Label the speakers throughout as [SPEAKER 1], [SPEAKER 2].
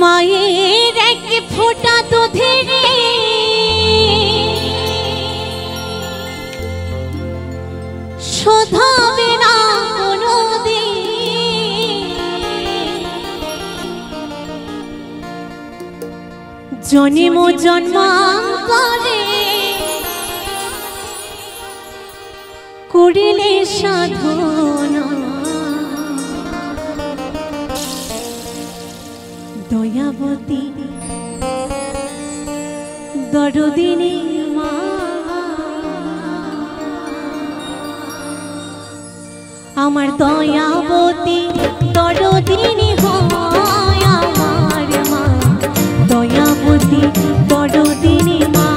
[SPEAKER 1] মায়ের এক ফোঁটা দুধের শোধাবে না কোনোদিন, জন্ম জন্মান্তরে করিলে সাধনা। দয়াবতী দরদিনী মা, আমার দয়াবতী দরদিনী হয় আমার মা, দয়াবতী দরদিনী মা।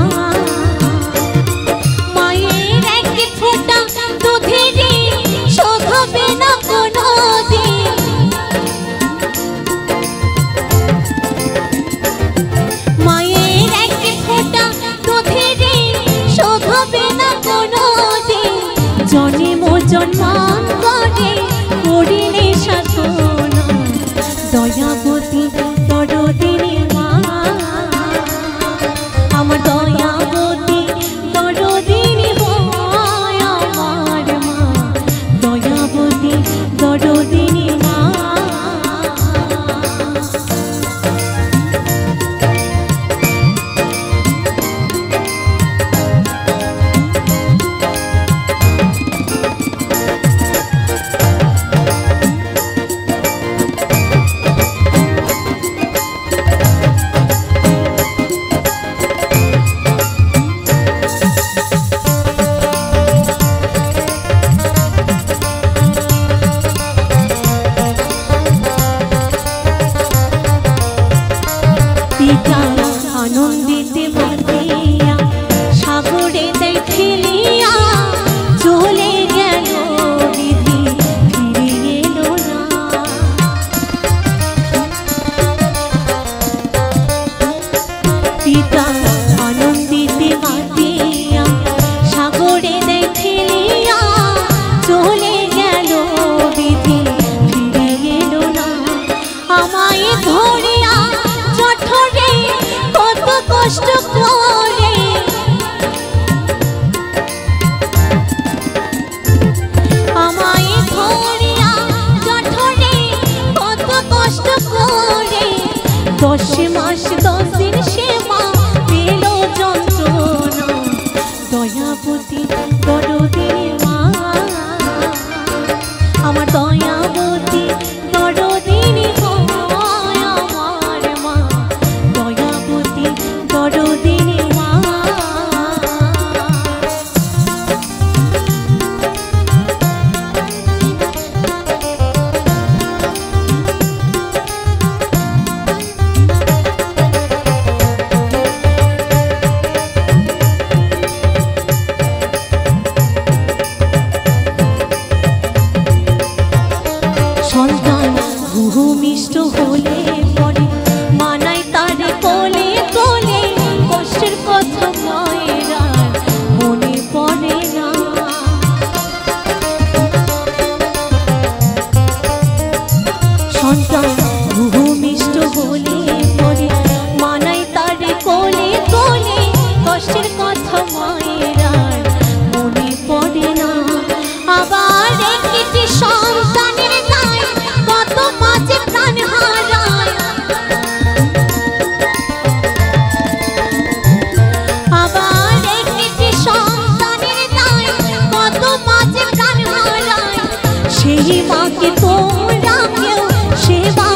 [SPEAKER 1] মায়ের এক ফোঁটা দুধের শোধাবে না কোনোদিন, মায়ের এক ফোঁটা দুধের শোধাবে না কোনোদিন, জন্ম জন্মান্তরে করিলে সাধনা। দয়াবতী দরদিনী মা, আমার দয়াবতী দরদিনী হয় আমার মা, দয়াবতী দরদিনী মা। আনন্দিতে বাঁধিয়া সাগরে তাই ফেলিয়া চলে গেল বিধি, ফিরে এলো না। পিতা আনন্দিতে বাঁধিয়া সাগরে তাই ফেলিয়া চলে গেল বিধি, ফিরে এলো না। আমায় ধরিয়া জঠরে কত কষ্ট করে, আমায় ধরিয়া জঠরে কত কষ্ট করে, 10 মাস 10 দিন সেবা পেল যন্ত্রণা। দয়াবতী দরদিনী মা, আমার দয়াবতী দরদিনী হয় আমার মা, দয়াবতী দরদিনী মা। সন্তান ভূমিষ্ঠ হলে পরে মানায় তারে কোলে কোলে, কষ্টের কথা মায়ের আর মনে পড়ে না। সন্তান ভূমিষ্ঠ হলে পরে মানায় তারে কোলে কোলে, কষ্টের কথা মায়ের আর মনে পড়ে না। আবার একটি সন্তানের গায়ে কত মাঝে প্রাণ হারায়, আবার একটি সন্তানের গায়ে কত মাঝে প্রাণ হারায়। সেই মাকে তোমরা কেউ সেবা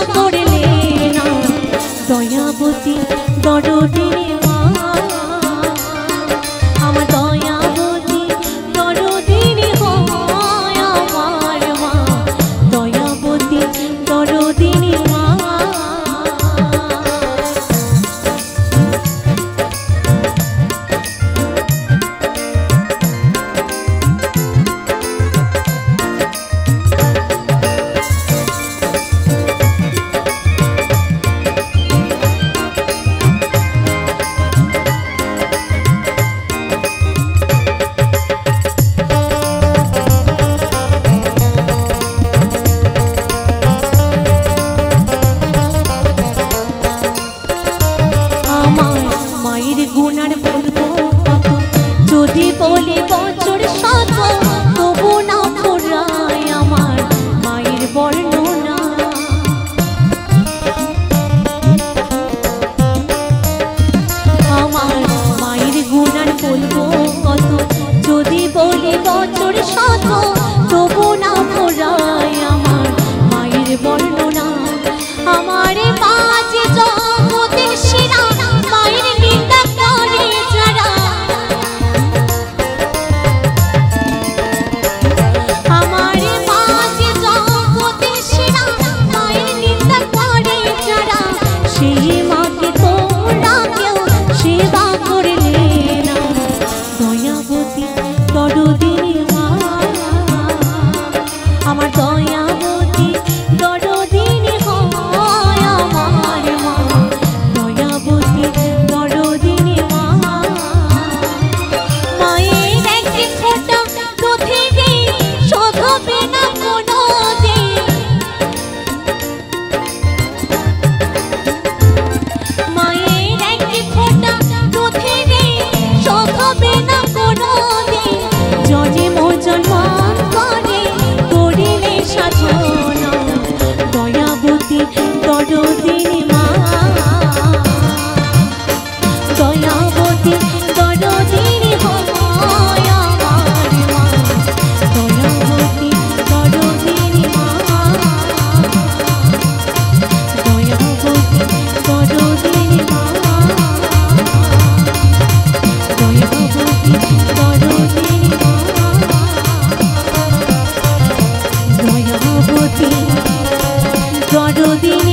[SPEAKER 1] চিরদিন